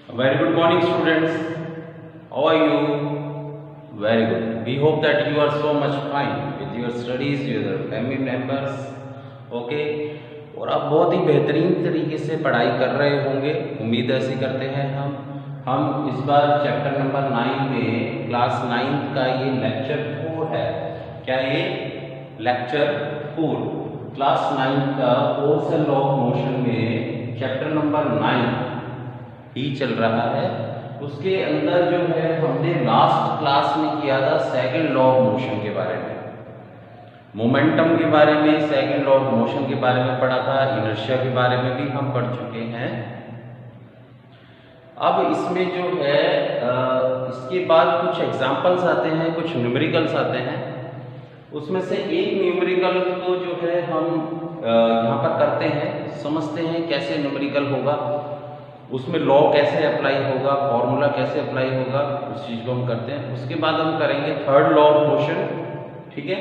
Very good morning, students. How are you? Very good. We hope that you are so much fine with your studies, with your family members. Okay. और आप बहुत ही बेहतरीन तरीके से पढ़ाई कर रहे होंगे, उम्मीद ऐसी करते हैं हम इस बार चैप्टर नंबर 9 में क्लास 9 का ये लेक्चर 4 है। क्या ये लेक्चर 4 क्लास 9 का force and law of motion में चैप्टर नंबर 9 ही चल रहा है। उसके अंदर जो है हमने लास्ट क्लास में किया था सेकंड लॉ ऑफ मोशन के बारे में, मोमेंटम के बारे में, सेकंड लॉ ऑफ मोशन के बारे में पढ़ा था, इनर्शिया के बारे में भी हम पढ़ चुके हैं। अब इसमें जो है इसके बाद कुछ एग्जांपल्स आते हैं, कुछ न्यूमेरिकल्स आते हैं। उसमें से एक न्यूमेरिकल को जो है हम यहाँ पर करते हैं, समझते हैं कैसे न्यूमेरिकल होगा, उसमें लॉ कैसे अप्लाई होगा, फॉर्मूला कैसे अप्लाई होगा, उस चीज़ को हम करते हैं। उसके बाद हम करेंगे थर्ड लॉ ऑफ मोशन। ठीक है,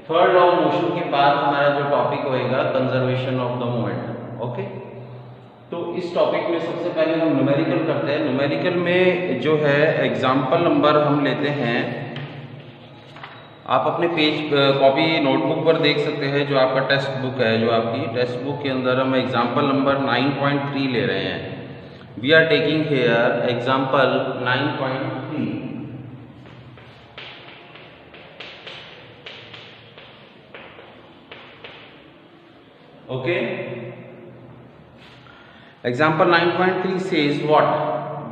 थर्ड लॉ ऑफ मोशन के बाद हमारा जो टॉपिक होएगा conservation of the momentum. Okay, तो इस टॉपिक में सबसे पहले हम न्यूमेरिकल करते हैं। न्यूमेरिकल में जो है एग्जाम्पल नंबर हम लेते हैं, आप अपने पेज कॉपी नोटबुक पर देख सकते हैं, जो आपका टेक्स्ट बुक है, जो आपकी टेक्स्ट बुक के अंदर हम एग्जाम्पल नंबर 9.3 ले रहे हैं। We are taking here example 9.3. Okay. Example 9.3 says what?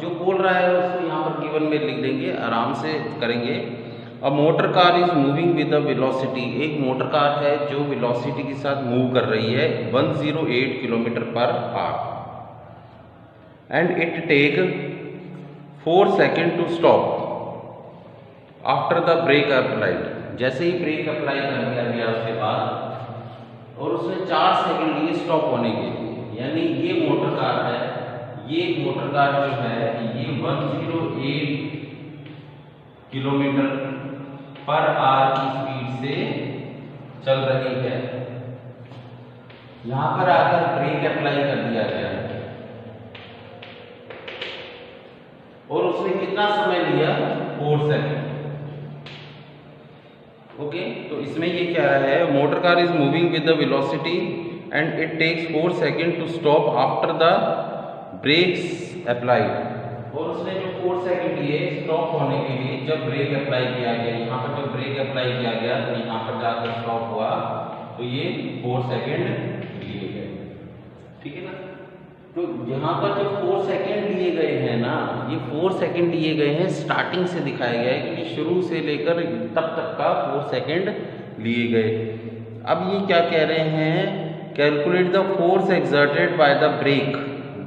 जो बोल रहा है उसको यहाँ पर गिवन में लिख देंगे, आराम से करेंगे। A motor car is moving with a velocity. एक मोटर कार है जो वेलोसिटी के साथ मूव कर रही है 108 kilometre per our, and it take 4 seconds to stop after the brake applied. जैसे ही ब्रेक अप्लाई कर दिया गया उसके बाद और उसने 4 सेकंड लिए स्टॉप होने के लिए, यानी ये मोटर कार है, ये मोटर कार जो है ये 108 किलोमीटर पर आवर की स्पीड से चल रही है। यहां पर आकर ब्रेक अप्लाई कर दिया गया है और उसने कितना समय लिया, 4 सेकंड। ओके, तो इसमें ये क्या है, motor car is moving with the velocity and it takes 4 second to stop after the brakes applied. और उसने जो 4 सेकंड लिए स्टॉप होने के लिए, जब ब्रेक अप्लाई किया गया, यहाँ पर जब ब्रेक अप्लाई किया गया तो यहाँ पर जाकर स्टॉप हुआ, तो ये 4 सेकंड लिए गए। ठीक है ना, तो यहाँ पर जो 4 सेकंड लिए गए हैं ना, ये 4 सेकंड लिए गए हैं, स्टार्टिंग से दिखाया गया है कि शुरू से लेकर तब तक का 4 सेकंड लिए गए। अब ये क्या कह रहे हैं, calculate the force exerted by the brake.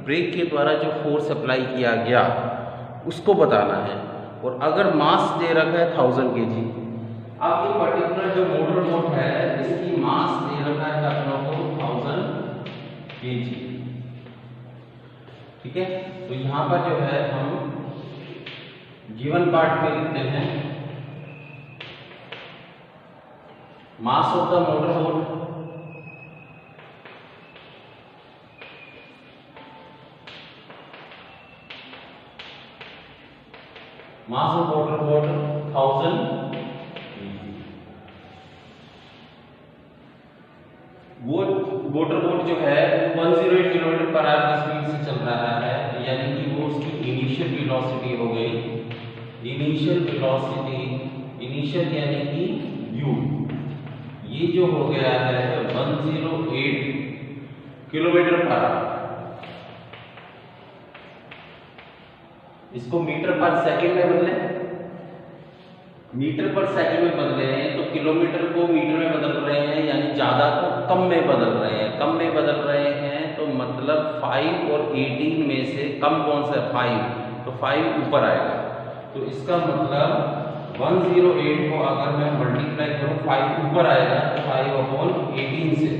Brake के द्वारा जो फोर्स अप्लाई किया गया उसको बताना है, और अगर मास दे रखा है 1000 kg। अब ये पर्टिकुलर जो मोटर बोट है इसकी मास दे रखा है अपनों को 1000 kg। ठीक है, तो यहाँ पर जो है हम गिवन पार्ट में लिखते हैं mass of the motor boat mass of motor boat 1000 वो मोटर बोट जो है 108 किलोमीटर पर आवर की स्पीड से चल रहा है, यानी कि वो उसकी इनिशियल वेलोसिटी हो गई। इनिशियल वेलोसिटी, इनिशियल यानी कि u, ये जो हो गया है 108 किलोमीटर पर आवर। इसको मीटर पर सेकंड में बदले, मीटर पर सेकंड में बदले हैं तो किलोमीटर को मीटर में बदल रहे हैं, यानी ज्यादा को कम में बदल रहे हैं। कम में बदल रहे हैं तो मतलब 5 और 18 में से कम कौन सा है, 5, तो 5 ऊपर आएगा। तो इसका मतलब 108 को अगर मैं मल्टीप्लाई करूं 5 ऊपर आएगा तो 5/18 से,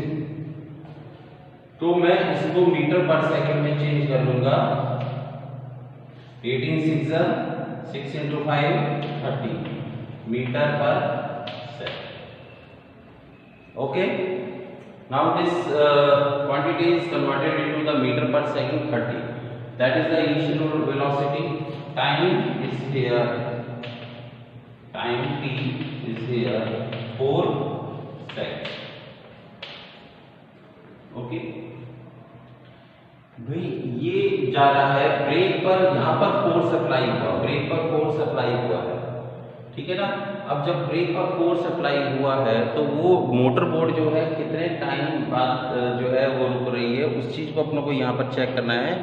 तो मैं इसको मीटर पर सेकंड में चेंज कर लूंगा। 18 6 × 5 30 metre per second. Okay, now this quantity is converted into the meter per second 30. that is the initial velocity. Time is here, time t is here 4 seconds. Okay भाई, ये जा रहा है break पर, यहाँ पर फोर्स अप्लाई हुआ, break पर फोर्स अप्लाई हुआ है, ठीक है ना। अब जब ब्रेक पर फोर्स अप्लाई हुआ है तो वो मोटर बोर्ड जो है कितने टाइम बाद जो है वो रुक रही है, उस चीज़ को अपने को यहाँ पर चेक करना है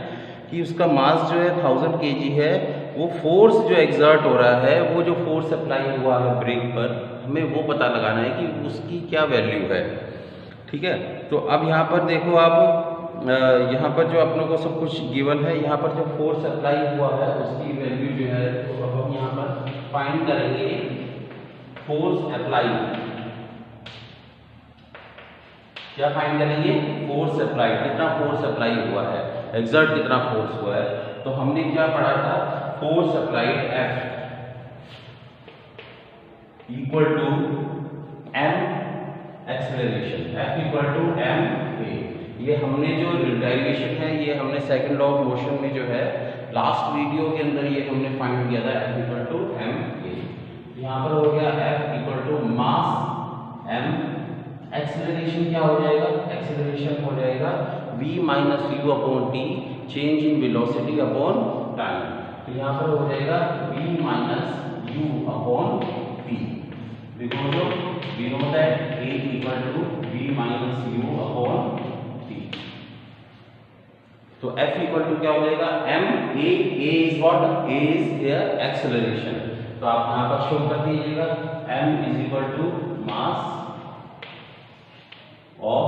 कि उसका मास जो है 1000 kg है, वो फोर्स जो एग्जर्ट हो रहा है, वो जो फोर्स अप्लाई हुआ है ब्रेक पर, हमें वो पता लगाना है कि उसकी क्या वैल्यू है, ठीक है। तो अब यहाँ पर देखो आप, यहाँ पर जो अपनों को सब कुछ गिवन है, यहाँ पर जो फोर्स अप्लाई हुआ है उसकी वैल्यू जो है, तो अब हम यहाँ पर फाइंड करेंगे फोर्स अप्लाई। क्या फाइंड करेंगे? फोर्स अप्लाई, कितना फोर्स अप्लाई हुआ है, एक्सर्ट कितना फोर्स हुआ है। तो हमने क्या पढ़ा था, force applied F equal to m acceleration, F equal to m। ये हमने जो डेरिवेशन है, ये हमने सेकंड लॉ ऑफ मोशन में जो है लास्ट वीडियो के अंदर ये हमने फाइंड किया था, F इक्वल टू m। यहाँ पर हो गया F equal to mass m, acceleration क्या हो जाएगा, एक्सेलरेशन हो जाएगा v minus u upon t, change in velocity upon time. तो यहाँ पर हो जाएगा v minus u upon t, because of we know that a equal to v minus u upon t। तो F इक्वल टू क्या हो जाएगा, m, a is what, a is here acceleration. तो आप यहाँ पर शो कर दीजिएगा, m is equal to mass of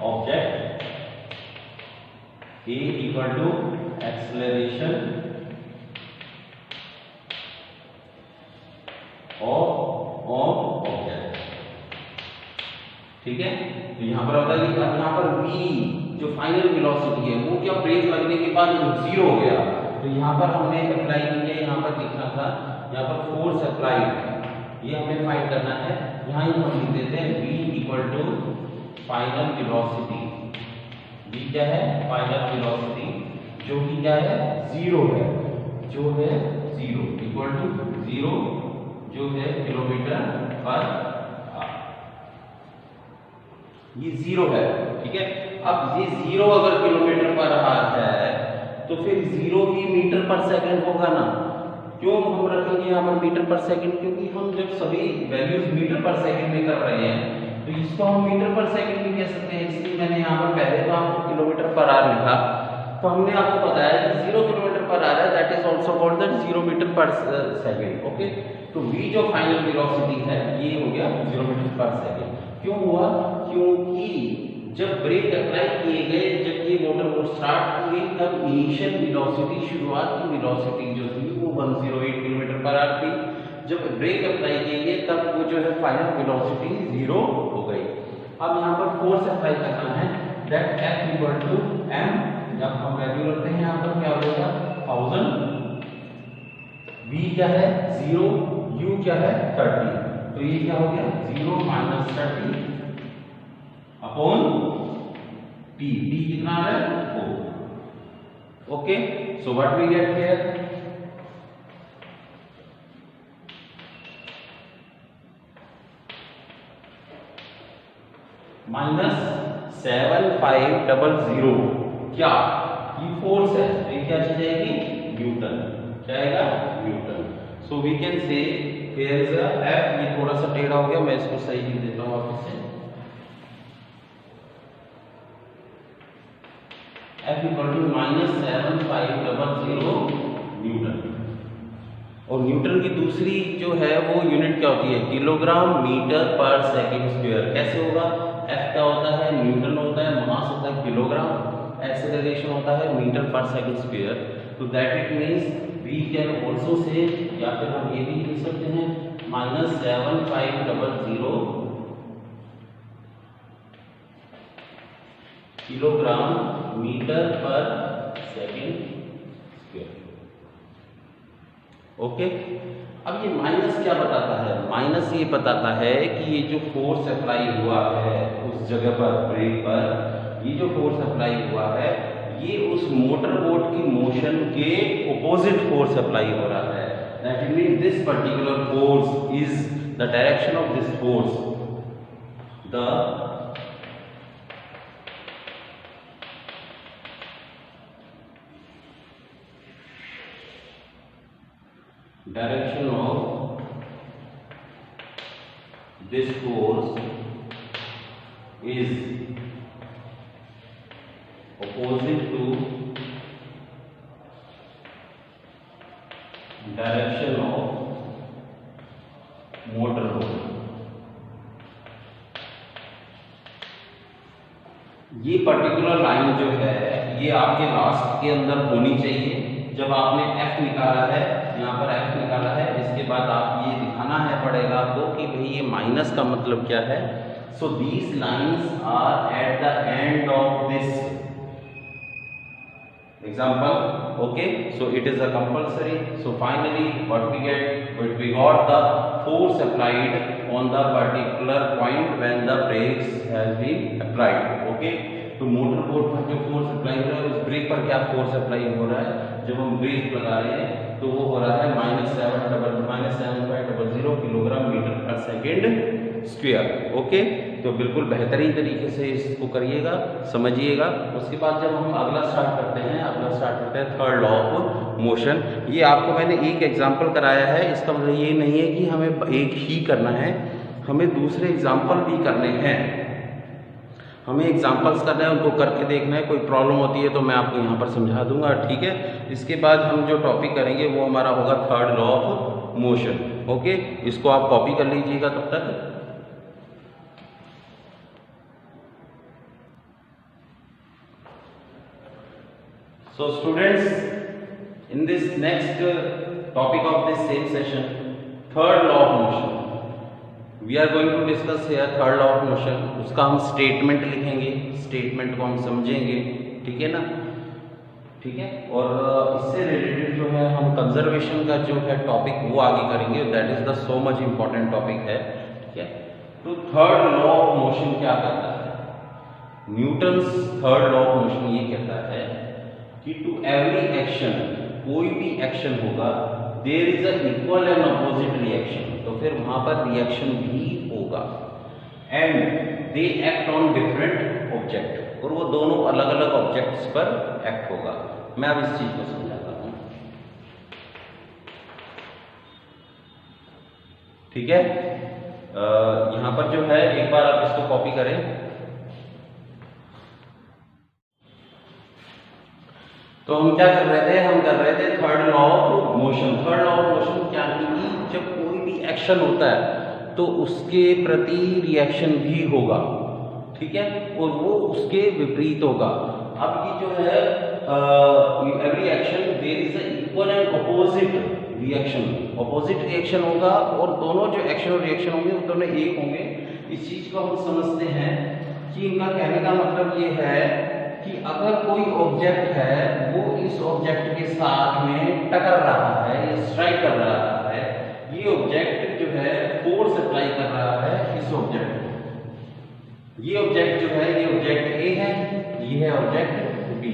object, a equal to acceleration of object, ठीक है। तो यहाँ पर होता है कि यहाँ पर v जो फाइनल वेलोसिटी है वो क्या ब्रेक लगने के बाद जीरो हो गया। तो यहाँ पर हमने अप्लाई किया, यहाँ पर लिखना था, यहाँ पर फोर्स अप्लाई, ये हमें फाइंड करना है। यहाँ ही हम लिख देते हैं v equal to final velocity, v क्या है, फाइनल वेलोसिटी, जो कि क्या है, जीरो है, जो है जीरो, इक्वल टू जीरो, जो है किलोमीटर पर आवर, ये जीरो है, ठीक है। अब ये जीरो अगर किलोमीटर पर आवर है तो फिर जीरो ही मीटर पर सेकंड होगा ना। क्यों हम रखेंगे यहाँ पर मीटर पर सेकंड, क्योंकि हम जब सभी वैल्यूज मीटर पर सेकंड में कर रहे हैं तो इसको हम मीटर पर सेकंड भी कह सकते हैं। इसलिए मैंने यहाँ पर पहले तो आपको किलोमीटर पर आवर लिखा, तो हमने आपको बताया कि 0 किलोमीटर पर आवर है, that is also called that 0 metre per second, okay. तो v जो फाइनल वेलोसिटी है ये हो गया 0 मीटर पर सेकंड। क्यों हुआ, क्योंकि जब ब्रेक अप्लाई किए गए, जब ये मोटर को स्टार्ट हुई, तब इनिशियल वेलोसिटी, शुरुआत की वेलोसिटी जो थी वो 108 किलोमीटर पर आवर थी। जब ब्रेक अप्लाई किए गए तब वो जो है फाइनल वेलोसिटी 0 हो गई। अब यहाँ पर फोर्स अप्लाई करना है, that F equal to m, जब हम वैल्यू रखते हैं यहाँ पर क्या हो जाएगा 1000, v क्या है 0, u क्या है 30, तो ये क्या हो गया 0 माइनस 30 अपॉन t, t कितना है 4, okay. So what we get here, -7500, क्या ये फोर्स है, तो ये क्या चीज आएगी, न्यूटन, क्या आएगा newton. So we can say here is F, ये थोड़ा सा टेढ़ा हो गया, मैं इसको सही लिख देता हूँ वापस से, F इक्वल टू -7500 न्यूटन। और न्यूटन की दूसरी जो है वो यूनिट क्या होती है, kilogram metre per second square. कैसे होगा, F क्या होता है, न्यूटन होता है, मास होता है किलोग्राम, एक्सेलरेशन होता है मीटर पर सेकंड स्क्वायर। तो that it means we can also say, या फिर हम ये भी लिख सकते हैं -7500 kilogram metre per second square, okay. अब ये माइनस क्या बताता है, माइनस ये बताता है कि ये जो फोर्स अप्लाई हुआ है उस जगह पर, ब्रेक पर, ये जो फोर्स अप्लाई हुआ है ये उस मोटर बोट की मोशन के ऑपोजिट फोर्स अप्लाई हो रहा है। That mean this particular force is the direction of this force, the direction of this force is opposite to direction of motor boat। ये पर्टिकुलर लाइन जो है ये आपके लास्ट के अंदर होनी चाहिए। जब आपने F निकाला है, यहाँ पर F निकाला है, इसके बाद आप ये दिखाना है पड़ेगा आपको कि भाई ये माइनस का मतलब क्या है। So these lines are at the end of this example. Okay, so it is a compulsory. So finally what we get, we got the force applied on the particular point when the brakes has been applied. Okay, तो motor boat पर जो force apply हो रहा है उस break पर क्या force apply हो रहा है, जब हम ब्रेक लगा रहे हैं तो वो हो रहा है -7.00 किलोग्राम मीटर पर सेकेंड स्क्वायर। ओके, तो बिल्कुल बेहतरीन तरीके से इसको करिएगा, समझिएगा। उसके बाद जब हम अगला स्टार्ट करते हैं थर्ड लॉ ऑफ मोशन। ये आपको मैंने एक एग्जाम्पल कराया है, इसका मतलब ये नहीं है कि हमें एक ही करना है, हमें दूसरे एग्जाम्पल भी करने हैं। हमें एग्जाम्पल्स करना है, उनको करके देखना है। कोई प्रॉब्लम होती है तो मैं आपको यहाँ पर समझा दूंगा, ठीक है। इसके बाद हम जो टॉपिक करेंगे वो हमारा होगा third law of motion. Okay, इसको आप कॉपी कर लीजिएगा तब तक। So students, in this next topic of this same session, third law of motion, we are going to discuss here third law of motion। उसका हम स्टेटमेंट लिखेंगे, statement को हम समझेंगे, ठीक है ना, ठीक है। और इससे रिलेटेड जो है हम कंजर्वेशन का जो है टॉपिक वो आगे करेंगे। That is the so much important topic है, ठीक है। तो थर्ड लॉ ऑफ मोशन क्या कहता है, Newton's third law of motion ये कहता है कि टू एवरी एक्शन, कोई भी एक्शन होगा, there is a equal and opposite reaction, तो फिर वहां पर रिएक्शन भी होगा। And they act on different object, और वो दोनों अलग अलग ऑब्जेक्ट्स पर एक्ट होगा। मैं अब इस चीज को समझाता हूं, ठीक है। यहां पर जो है एक बार आप इसको कॉपी करें। तो हम क्या कर रहे थे, हम कर रहे थे third law of motion. Third law of motion क्या है कि जब कोई भी एक्शन होता है तो उसके प्रति रिएक्शन भी होगा, ठीक है, और वो उसके विपरीत होगा। अब ये जो है every action there is a equal and opposite reaction, opposite reaction होगा, और दोनों जो एक्शन और रिएक्शन होंगे वो दोनों एक होंगे। इस चीज को हम समझते हैं कि इनका कहने का मतलब ये है कि अगर कोई ऑब्जेक्ट है वो इस ऑब्जेक्ट के साथ में टकर रहा है या स्ट्राइक कर रहा है, ये ऑब्जेक्ट जो है फोर्स अप्लाई कर रहा है इस ऑब्जेक्ट को। ये ऑब्जेक्ट जो है, ये ऑब्जेक्ट ए है, ये है ऑब्जेक्ट बी।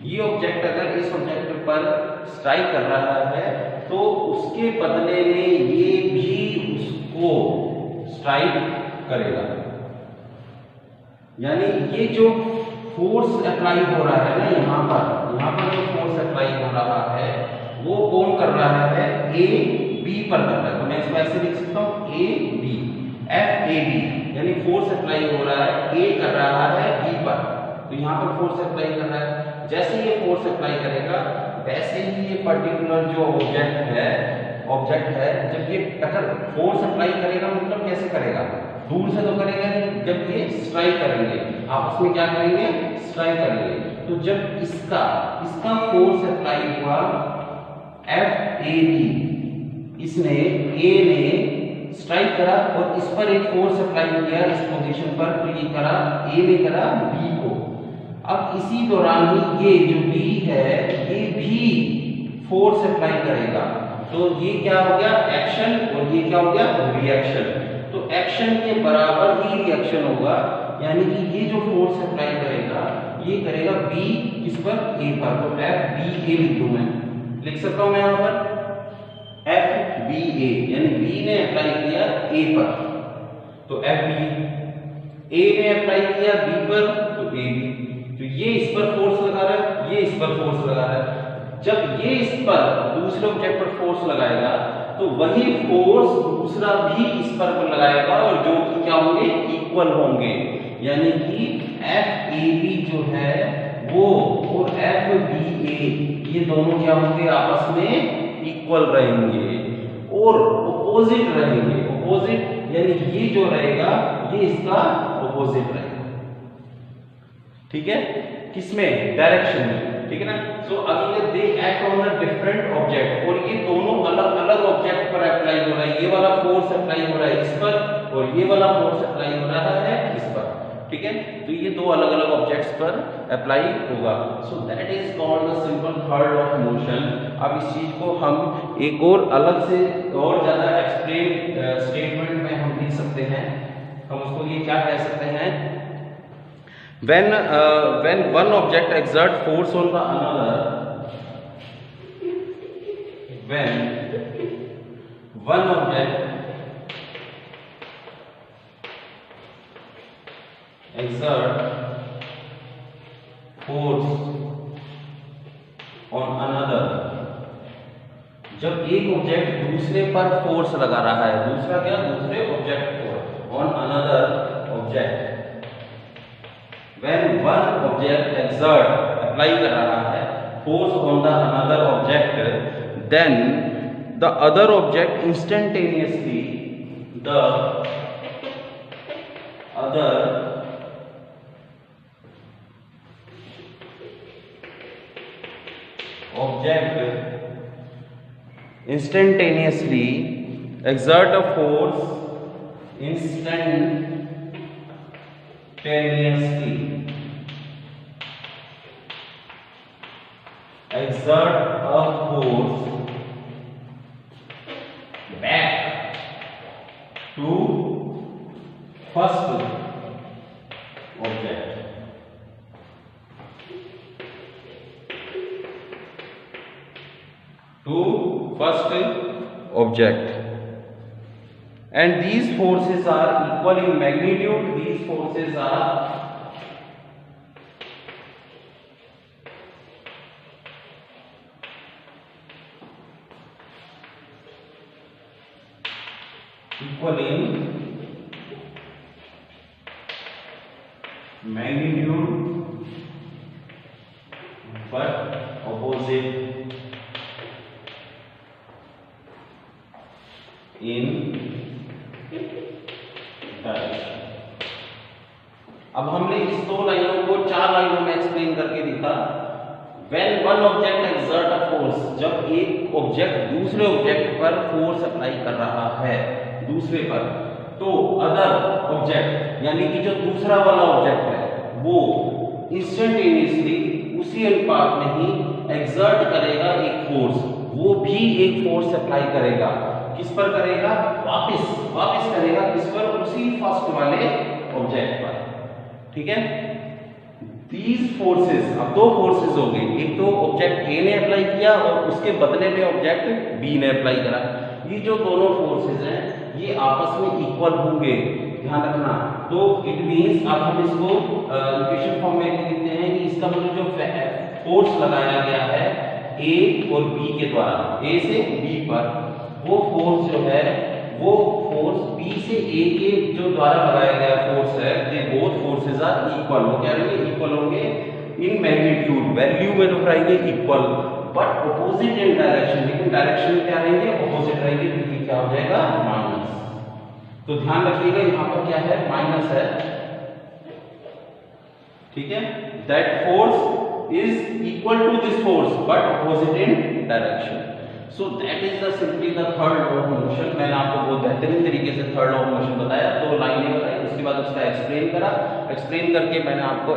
ये ऑब्जेक्ट अगर इस ऑब्जेक्ट पर स्ट्राइक कर रहा है तो उसके बदले में ये भी उसको स्ट्राइक करेगा। यानी ये जो फोर्स अप्लाई हो रहा है ना, यहाँ पर जो फोर्स अप्लाई हो रहा है वो कौन कर रहा है, ए बी पर कर रहा है। तो मैं इसको ऐसे लिख सकता हूँ A B, F A B, यानी फोर्स अप्लाई हो रहा है, ए कर रहा है बी पर, तो यहाँ पर फोर्स अप्लाई कर रहा है। जैसे ये फोर्स अप्लाई करेगा वैसे ही ये पर्टिकुलर जो ऑब्जेक्ट है जब ये टक्कर फोर्स अप्लाई करेगा, मतलब कैसे करेगा, दूर से तो करेगा नहीं, जब ये स्ट्राइक करेंगे आपस में क्या करेंगे, स्ट्राइक करेंगे। तो जब इसका फोर्स अप्लाई हुआ एफ ए बी, इसने ए ने स्ट्राइक करा और इस पर एक फोर्स अप्लाई किया इस पोजीशन पर, तो ये करा ए ने करा बी को। अब इसी दौरान ही ये जो बी है ये भी फोर्स अप्लाई करेगा, तो ये क्या हो गया एक्शन और ये क्या हो गया रिएक्शन। तो एक्शन के बराबर ही रिएक्शन होगा, यानी कि ये जो फोर्स अप्लाई करेगा ये करेगा बी किस पर, ए पर, तो एफ बी ए लिख दूं मैं, लिख सकता हूं मैं यहां पर एफ बी ए, यानी बी ने अप्लाई किया ए पर तो एफ बी, ए ने अप्लाई किया बी पर तो ए बी, तो ये इस पर फोर्स लगा रहा है, ये इस पर फोर्स लगा रहा है। जब ये इस पर दूसरे ऑब्जेक्ट पर फोर्स लगाएगा तो वही फोर्स दूसरा भी इस पर लगाएगा और जो क्या होंगे, इक्वल होंगे, यानी कि एफ ए बी जो है वो और एफ बी ए ये दोनों क्या होंगे, आपस में इक्वल रहेंगे और ऑपोजिट रहेंगे। ऑपोजिट यानी ये जो रहेगा ये इसका ऑपोजिट रहेगा, ठीक है, किसमें, डायरेक्शन में, ठीक है ना। So again they act on a different object, और ये दोनों अलग अलग ऑब्जेक्ट पर अप्लाई हो रहा है, ये वाला फोर्स अप्लाई हो रहा है इस पर और ये वाला फोर्स अप्लाई हो रहा है इस पर, ठीक है, तो ये दो अलग अलग ऑब्जेक्ट्स पर अप्लाई होगा। सो that is called the simple third law of motion. अब इस चीज को हम एक और अलग से और ज्यादा एक्सप्लेन स्टेटमेंट में हम लिख सकते हैं, हम उसको ये क्या कह सकते हैं, when one object exert force on the another, when one object exert force on another, जब एक ऑब्जेक्ट दूसरे पर फोर्स लगा रहा है, दूसरा क्या, दूसरे ऑब्जेक्ट पर, on another object, when one object exert apply कर रहा है force on the another object, then the other object instantaneously, the other object instantaneously exert a force instantaneously exert a force back to first object, to first object, and these forces are equal in magnitude. These forces are equal in magnitude but opposite in direction. अब हमने इस दो लाइनों को चार लाइनों में explain करके दिखा। When one object exert a force, जब एक ऑब्जेक्ट दूसरे ऑब्जेक्ट पर फोर्स अप्लाई कर रहा है दूसरे पर, तो अदर ऑब्जेक्ट यानी कि जो दूसरा वाला ऑब्जेक्ट है वो इंस्टेंटेनियसली उसी अनुपात में ही एक्सर्ट करेगा एक फोर्स, वो भी एक फोर्स अप्लाई करेगा। किस पर करेगा, वापस करेगा किस पर, उसी फर्स्ट वाले ऑब्जेक्ट पर, ठीक है। These forces, अब दो फोर्सेस हो गई, एक तो ऑब्जेक्ट ए ने अप्लाई किया और उसके बदले में ऑब्जेक्ट बी ने अप्लाई करा। ये जो दोनों फोर्सेस हैं ये आपस में इक्वल होंगे, ध्यान रखना। तो इट मींस अब हम इसको इक्वेशन फॉर्म में लिखते हैं कि इसका मतलब जो फोर्स लगाया गया है ए और बी के द्वारा, ए से बी पर, वो फोर्स जो है वो फोर्स बी से ए के जो द्वारा लगाया गया फोर्स है, they both forces are equal. वो क्या रहेंगे, इक्वल होंगे इन मैग्नीट्यूड, वैल्यू में तो रहेंगे equal, but opposite in direction, लेकिन डायरेक्शन में क्या रहेंगे, ऑपोजिट रहेंगे, क्योंकि क्या हो जाएगा, माइनस। तो ध्यान रखिएगा यहाँ पर क्या है, माइनस है, ठीक है। That force is equal to this force but opposite in direction. So that is the simply the third law of motion. मैंने आपको बहुत बेहतरीन तरीके से थर्ड लॉ ऑफ मोशन बताया, दो लाइनें बताई, उसके बाद उसका एक्सप्लेन करा, एक्सप्लेन करके मैंने आपको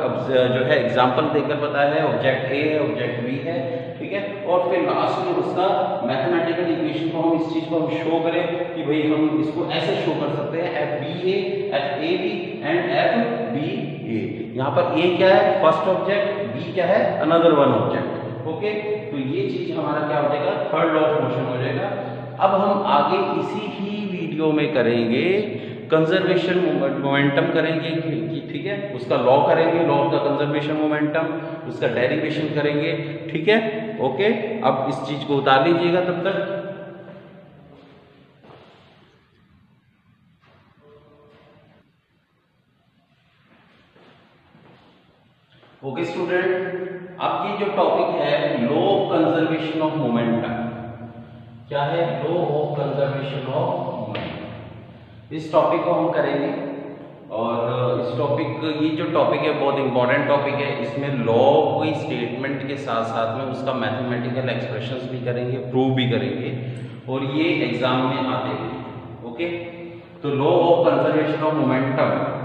जो है एग्जांपल देकर बताया है, ऑब्जेक्ट ए है, ऑब्जेक्ट बी है, ठीक है। और फिर लास्ट में उसका मैथमेटिकल इक्वेशन को हम इस चीज को हम शो करें कि भाई हम इसको ऐसे शो कर सकते हैं, F B A B and F B A. यहाँ पर ए क्या है, फर्स्ट ऑब्जेक्ट, बी क्या है, अनदर वन ऑब्जेक्ट। ओके, तो ये चीज हमारा क्या हो जाएगा, थर्ड लॉ ऑफ मोशन हो जाएगा। अब हम आगे इसी ही वीडियो में करेंगे कंजर्वेशन मोमेंटम करेंगे, ठीक है, उसका लॉ करेंगे, law of the conservation momentum, उसका डेरिवेशन करेंगे, ठीक है। ओके, अब इस चीज को उतार लीजिएगा तब तक। ओके स्टूडेंट, अब ये जो टॉपिक है law of conservation of momentum, क्या है, law of conservation of momentum, इस टॉपिक को हम करेंगे। और इस टॉपिक, ये जो टॉपिक है बहुत इंपॉर्टेंट टॉपिक है, इसमें लॉ कोई स्टेटमेंट के साथ साथ में उसका मैथमेटिकल एक्सप्रेशंस भी करेंगे, प्रूव भी करेंगे, और ये एग्जाम में आते हैं। ओके, तो law of conservation of momentum,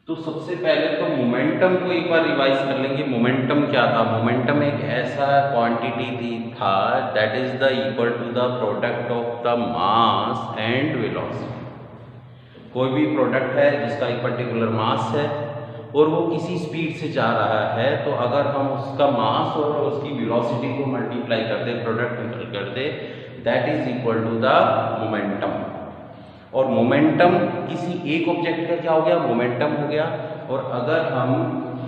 तो सबसे पहले तो मोमेंटम को एक बार रिवाइज कर लेंगे। मोमेंटम क्या था, मोमेंटम एक ऐसा क्वांटिटी था that is the equal to the product of the mass and velocity. कोई भी प्रोडक्ट है जिसका एक पर्टिकुलर मास है और वो किसी स्पीड से जा रहा है, तो अगर हम उसका मास और उसकी वेलोसिटी को मल्टीप्लाई कर दे, प्रोडक्ट निकल कर दे, that is equal to the momentum. और मोमेंटम किसी एक ऑब्जेक्ट का क्या हो गया, मोमेंटम हो गया। और अगर हम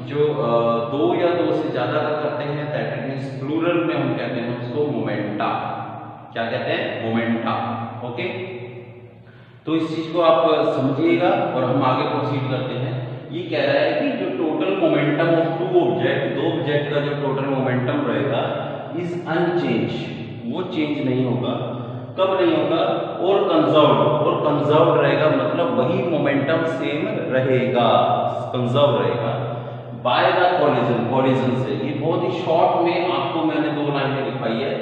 जो दो या दो से ज्यादा का करते हैं, दैट मीन्स प्लूरल में हम कहते हैं उसको मोमेंटा। क्या कहते हैं, मोमेंटा। ओके, तो इस चीज को आप समझिएगा और हम आगे प्रोसीड करते हैं। ये कह रहा है कि जो total momentum of two object, दो ऑब्जेक्ट का जो टोटल मोमेंटम रहेगा इज अनचेंज, वो चेंज नहीं होगा। कब नहीं होगा, और कंजर्व्ड रहेगा, मतलब वही मोमेंटम सेम रहेगा, कंजर्व रहेगा बाय द कोलिजन से। ये बहुत ही शॉर्ट में आपको मैंने दो लाइनें लिखाई है,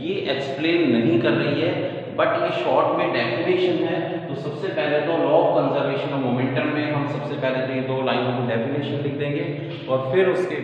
ये एक्सप्लेन नहीं कर रही है, बट ये शॉर्ट में डेफिनेशन है। तो सबसे पहले तो law of conservation of momentum में हम सबसे पहले तो ये दो लाइनों की डेफिनेशन लिख देंगे और फिर उसके